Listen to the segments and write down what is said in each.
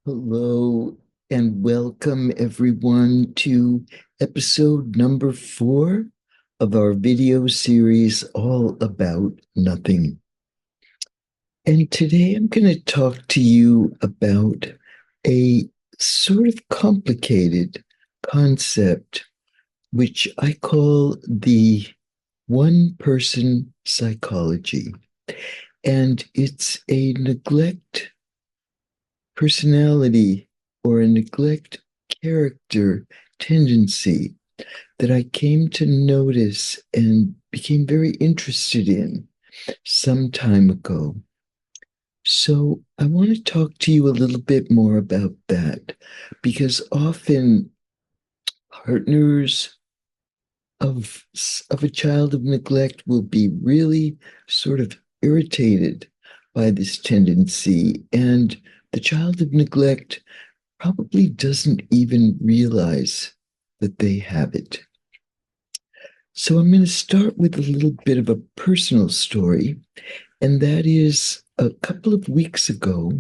Hello and welcome everyone to episode number 4 of our video series all about nothing. And today I'm going to talk to you about a sort of complicated concept, which I call the one-person psychology. And it's a neglect personality or a neglect character tendency that I came to notice and became very interested in some time ago. So I want to talk to you a little bit more about that because often partners of a child of neglect will be really sort of irritated by this tendency, and the child of neglect probably doesn't even realize that they have it. So I'm going to start with a little bit of a personal story, and that is a couple of weeks ago,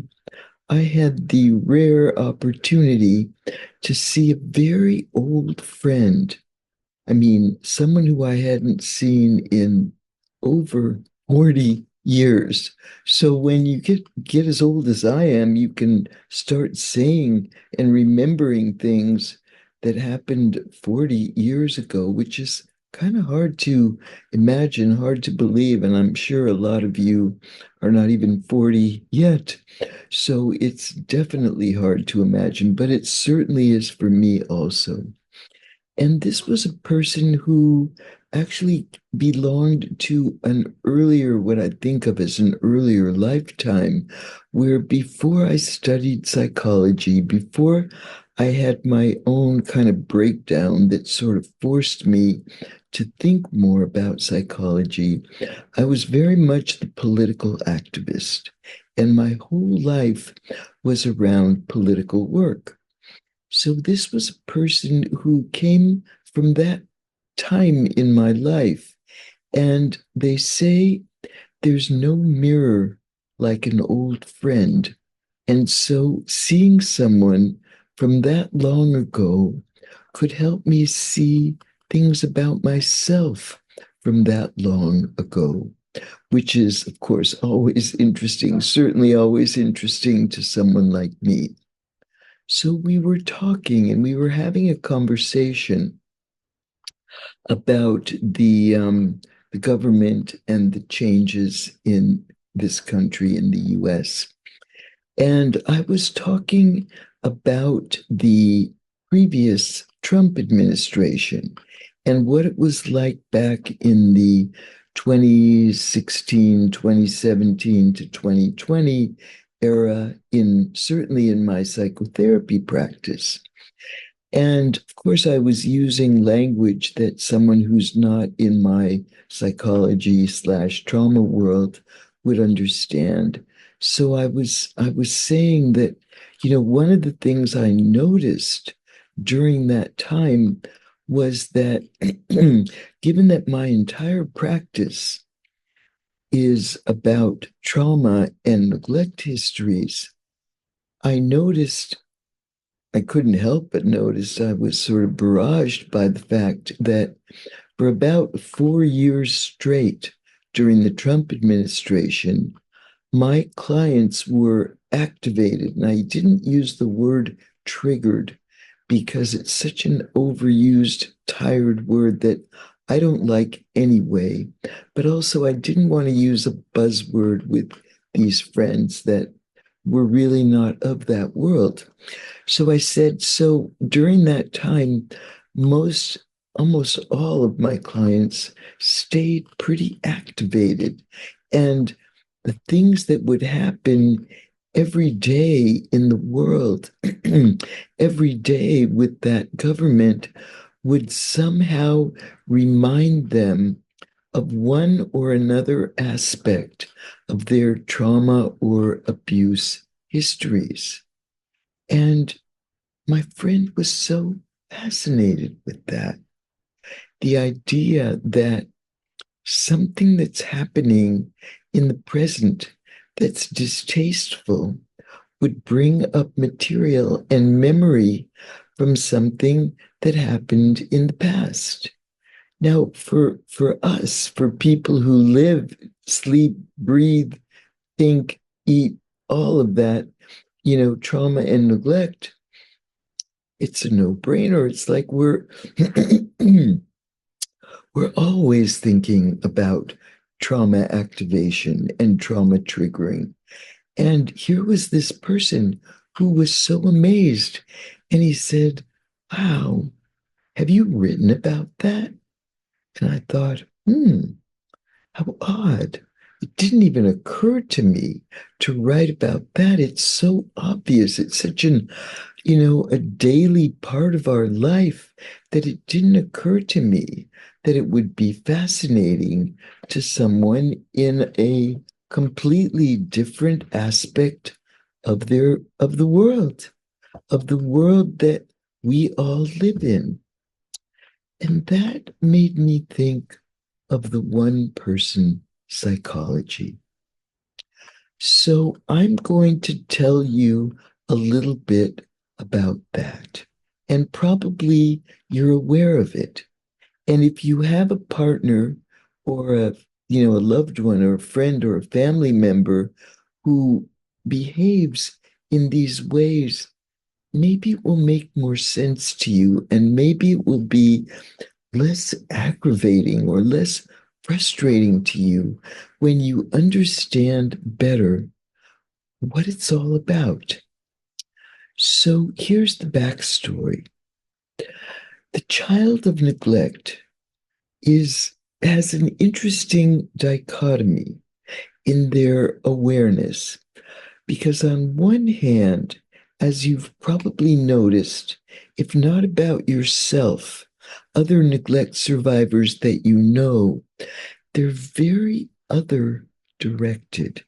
I had the rare opportunity to see a very old friend. I mean, someone who I hadn't seen in over 40 years. So when you get as old as I am, you can start saying and remembering things that happened 40 years ago, which is kind of hard to imagine, hard to believe. And I'm sure a lot of you are not even 40 yet. So it's definitely hard to imagine, but it certainly is for me also. And this was a person who actually belonged to an earlier, what I think of as an earlier lifetime, where before I studied psychology, before I had my own kind of breakdown that sort of forced me to think more about psychology, I was very much the political activist. And my whole life was around political work. So this was a person who came from that time in my life. And they say there's no mirror like an old friend. And so seeing someone from that long ago could help me see things about myself from that long ago, which is, of course, always interesting, certainly always interesting to someone like me. So we were talking and we were having a conversation about the government and the changes in this country, in the US. And I was talking about the previous Trump administration and what it was like back in the 2016, 2017 to 2020 era, in certainly in my psychotherapy practice. And of course, I was using language that someone who's not in my psychology/trauma world would understand. So I was saying that, one of the things I noticed during that time was that given that my entire practice is about trauma and neglect histories, I noticed I couldn't help but notice I was sort of barraged by the fact that for about 4 years straight during the Trump administration, my clients were activated. And I didn't use the word triggered because it's such an overused, tired word that I don't like anyway. But also, I didn't want to use a buzzword with these friends that were really not of that world. So I said, so during that time, almost all of my clients stayed pretty activated. And the things that would happen every day in the world, every day with that government, would somehow remind them of one or another aspect of their trauma or abuse histories. And my friend was so fascinated with that. The idea that something that's happening in the present that's distasteful would bring up material and memory from something that happened in the past. Now, for us, for people who live, sleep, breathe, think, eat, all of that, trauma and neglect, it's a no-brainer. It's like we're always thinking about trauma activation and trauma triggering. And here was this person who was so amazed. And he said, "Wow, have you written about that?" And I thought, how odd. It didn't even occur to me to write about that. It's so obvious. It's such a daily part of our life that it didn't occur to me that it would be fascinating to someone in a completely different aspect of the world that we all live in. And that made me think of the one person psychology. So I'm going to tell you a little bit about that. And probably you're aware of it. And if you have a partner or a loved one or a friend or a family member who behaves in these ways, maybe it will make more sense to you and maybe it will be less aggravating or less frustrating to you when you understand better what it's all about. So here's the backstory. The child of neglect is has an interesting dichotomy in their awareness because on one hand, as you've probably noticed, if not about yourself, other neglect survivors that you know, they're very other directed.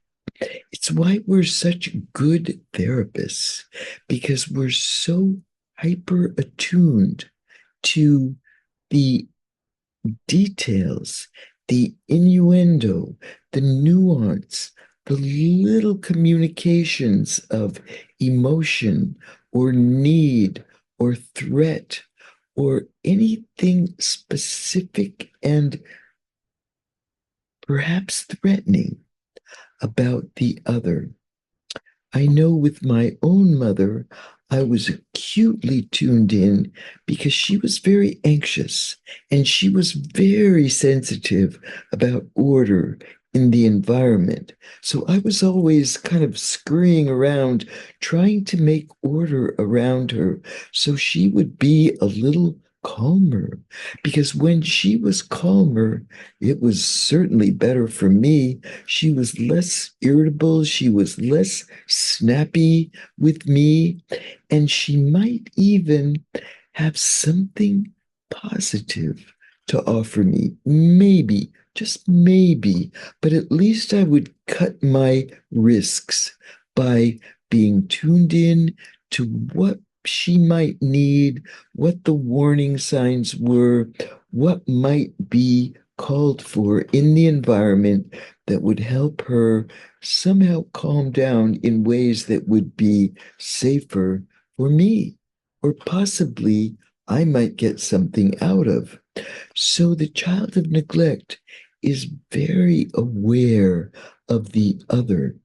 It's why we're such good therapists, because we're so hyper attuned to the details, the innuendo, the nuance, the little communications of emotion or need or threat or anything specific and perhaps threatening about the other. I know with my own mother, I was acutely tuned in because she was very anxious and she was very sensitive about order in the environment. So I was always kind of scurrying around trying to make order around her so she would be a little calmer. Because when she was calmer, it was certainly better for me. She was less irritable, she was less snappy with me, and she might even have something positive to offer me. Maybe, just maybe, but at least I would cut my risks by being tuned in to what she might need, what the warning signs were, what might be called for in the environment that would help her somehow calm down in ways that would be safer for me, or possibly I might get something out of. So the child of neglect is very aware of the other.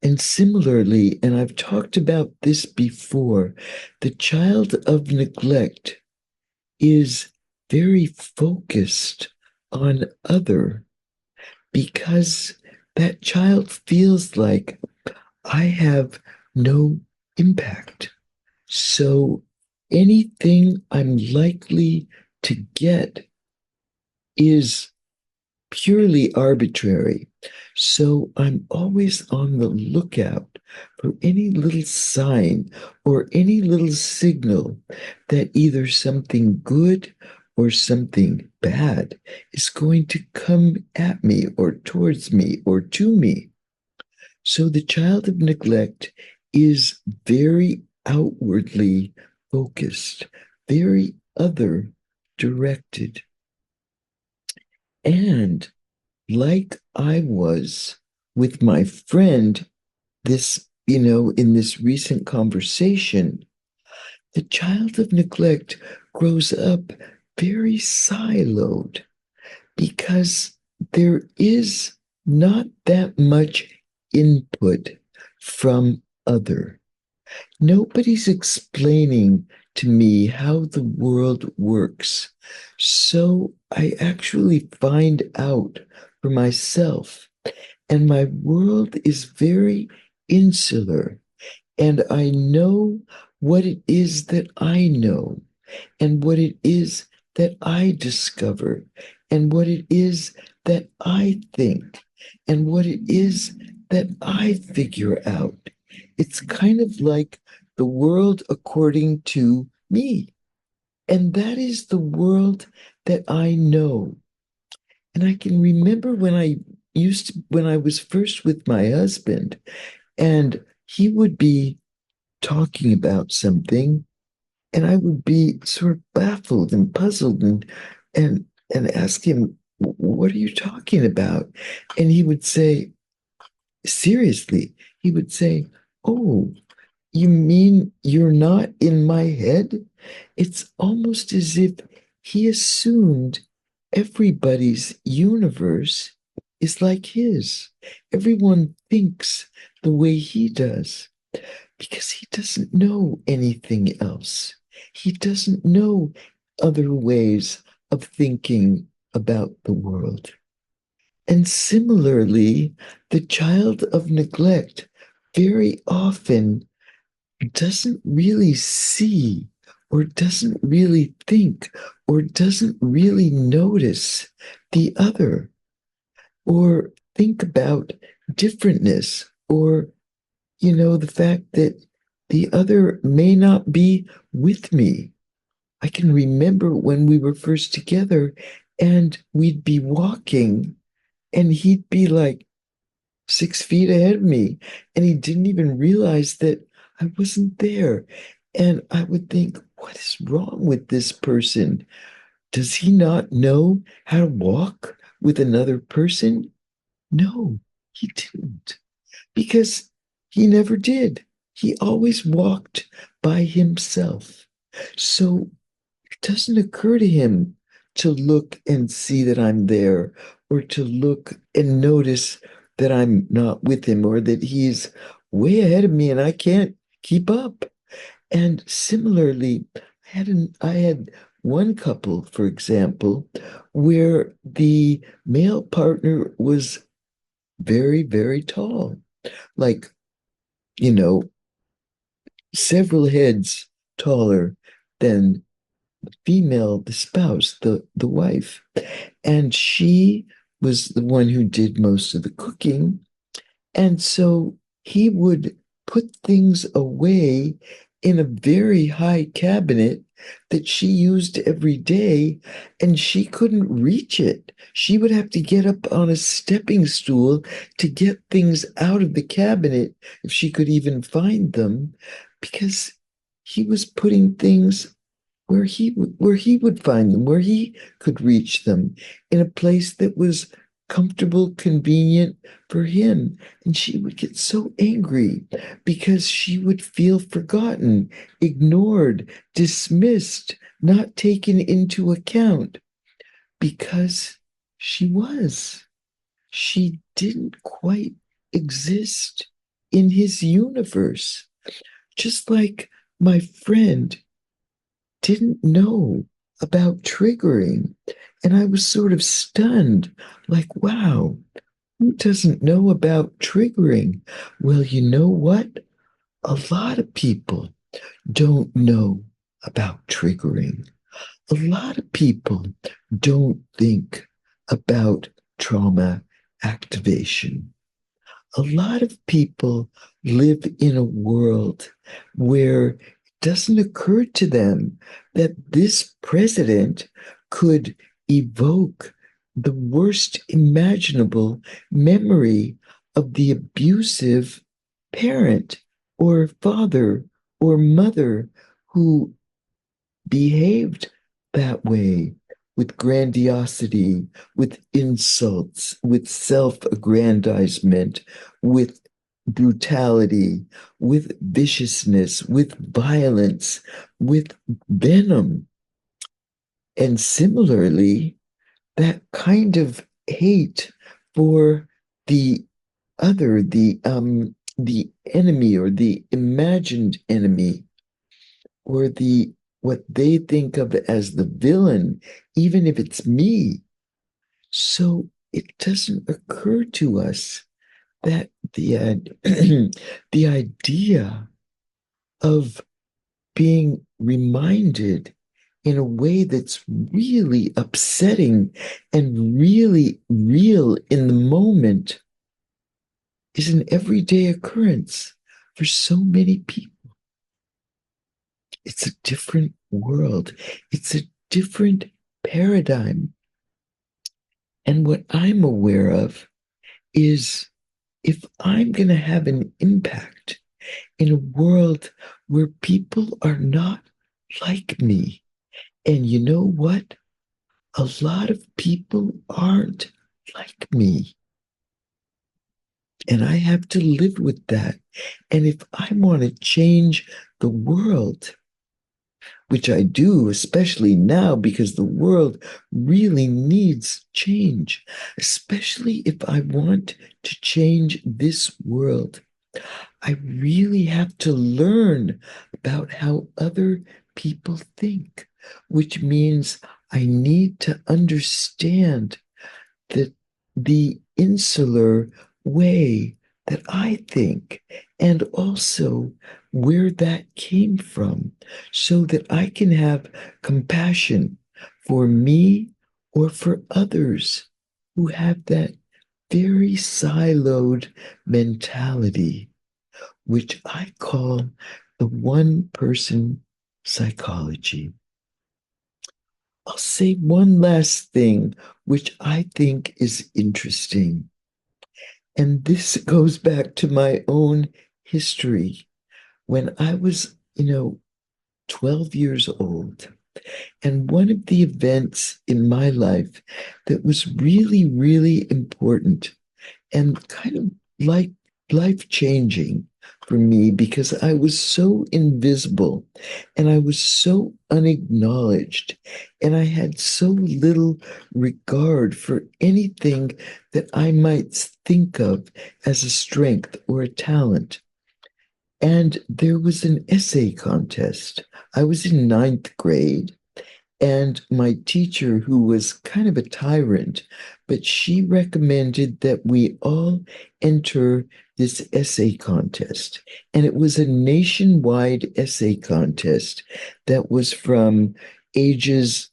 And similarly, and I've talked about this before, the child of neglect is very focused on other because that child feels like I have no impact. So anything I'm likely to get is purely arbitrary. So I'm always on the lookout for any little sign or any little signal that either something good or something bad is going to come at me or towards me or to me. So the child of neglect is very outwardly focused, very other directed. And like I was with my friend, in this recent conversation, the child of neglect grows up very siloed because there is not that much input from other. Nobody's explaining to me how the world works. So I actually find out for myself. And my world is very insular. And I know what it is that I know, and what it is that I discover, and what it is that I think, and what it is that I figure out. It's kind of like the world according to me. And that is the world that I know. And I can remember when I was first with my husband, and he would be talking about something, and I would be sort of baffled and puzzled and ask him, "What are you talking about?" And he would say, seriously, he would say, "Oh, you mean you're not in my head?" It's almost as if he assumed everybody's universe is like his. Everyone thinks the way he does because he doesn't know anything else. He doesn't know other ways of thinking about the world. And similarly, the child of neglect very often doesn't really see or doesn't really think or doesn't really notice the other or think about differentness or, the fact that the other may not be with me. I can remember when we were first together and we'd be walking and he'd be like 6 feet ahead of me and he didn't even realize that I wasn't there. And I would think, what is wrong with this person? Does he not know how to walk with another person? No, he didn't, because he never did. He always walked by himself. So it doesn't occur to him to look and see that I'm there, or to look and notice that I'm not with him, or that he's way ahead of me and I can't keep up. And similarly, I had one couple, for example, where the male partner was very, very tall, like, you know, several heads taller than the spouse, the wife. And she was the one who did most of the cooking. And so he would put things away in a very high cabinet that she used every day, and she couldn't reach it. She would have to get up on a stepping stool to get things out of the cabinet if she could even find them, because he was putting things where he would find them, where he could reach them, in a place that was comfortable, convenient for him. And she would get so angry because she would feel forgotten, ignored, dismissed, not taken into account, because she was. She didn't quite exist in his universe. Just like my friend didn't know about triggering. And I was sort of stunned, like, wow, who doesn't know about triggering? Well, you know what? A lot of people don't know about triggering. A lot of people don't think about trauma activation. A lot of people live in a world where it doesn't occur to them that this president could evoke the worst imaginable memory of the abusive parent or father or mother who behaved that way, with grandiosity, with insults, with self-aggrandizement, with brutality, with viciousness, with violence, with venom. And similarly, that kind of hate for the other, the enemy or the imagined enemy or the what they think of as the villain, even if it's me. So it doesn't occur to us that the idea of being reminded in a way that's really upsetting and really real in the moment is an everyday occurrence for so many people. It's a different world. It's a different paradigm. And what I'm aware of is if I'm going to have an impact in a world where people are not like me, and you know what? A lot of people aren't like me. And I have to live with that. And if I want to change the world, which I do, especially now, because the world really needs change, especially if I want to change this world. I really have to learn about how other people think, which means I need to understand the, the insular way that I think and also where that came from so that I can have compassion for me or for others who have that very siloed mentality, which I call the one person psychology. I'll say one last thing, which I think is interesting. And this goes back to my own history. When I was, 12 years old, and one of the events in my life that was really, really important and kind of like life changing for me because I was so invisible and I was so unacknowledged and I had so little regard for anything that I might think of as a strength or a talent. And there was an essay contest. I was in ninth grade and my teacher, who was kind of a tyrant, but she recommended that we all enter this essay contest. And it was a nationwide essay contest that was from ages,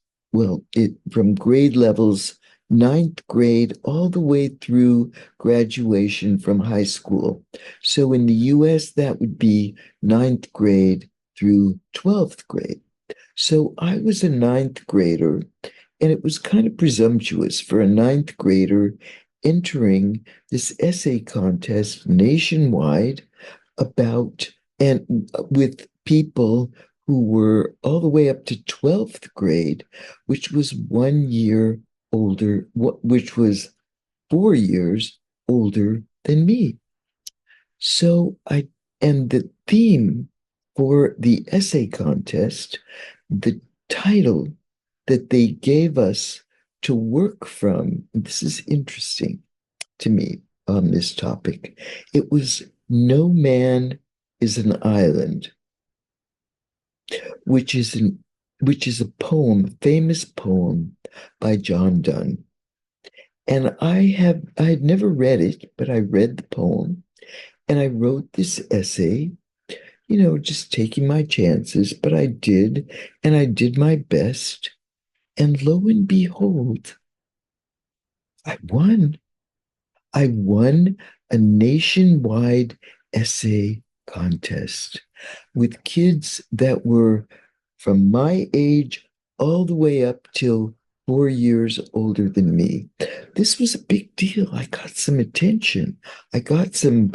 from grade levels, ninth grade, all the way through graduation from high school. So in the US, that would be ninth grade through 12th grade. So I was a ninth grader, and it was kind of presumptuous for a ninth grader entering this essay contest nationwide about and with people who were all the way up to 12th grade, which was 1 year older, which was 4 years older than me. So and the theme for the essay contest, the title that they gave us to work from, this is interesting to me on this topic. It was No Man is an Island, which is an which is a poem, famous poem by John Donne. And I had never read it, but I read the poem and I wrote this essay, just taking my chances, but I did, and I did my best. And lo and behold, I won. I won a nationwide essay contest with kids that were from my age all the way up till 4 years older than me. This was a big deal. I got some attention. I got some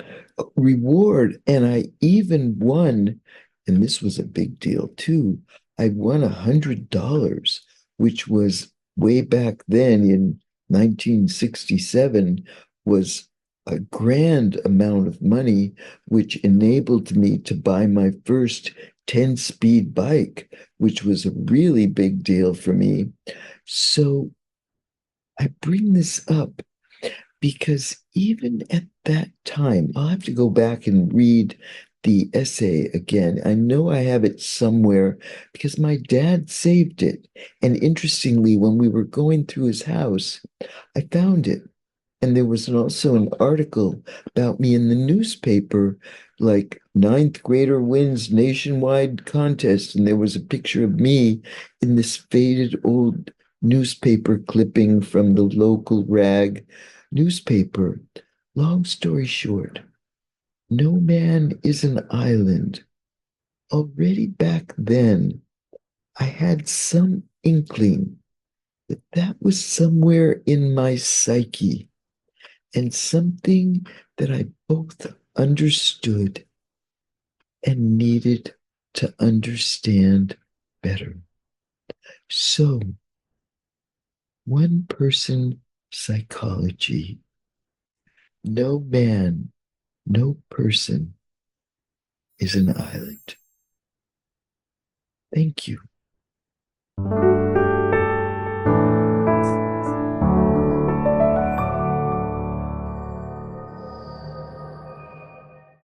reward, and I even won, and this was a big deal too. I won $100 which was way back then in 1967, was a grand amount of money, which enabled me to buy my first 10-speed bike, which was a really big deal for me. So I bring this up because even at that time, I'll have to go back and read the essay again. I know I have it somewhere because my dad saved it. And interestingly, when we were going through his house, I found it. And there was also an article about me in the newspaper, like ninth grader wins nationwide contest. And there was a picture of me in this faded old newspaper clipping from the local rag newspaper. Long story short, no man is an island. Already back then, I had some inkling that that was somewhere in my psyche and something that I both understood and needed to understand better. So, one person psychology, no man, no person is an island. Thank you.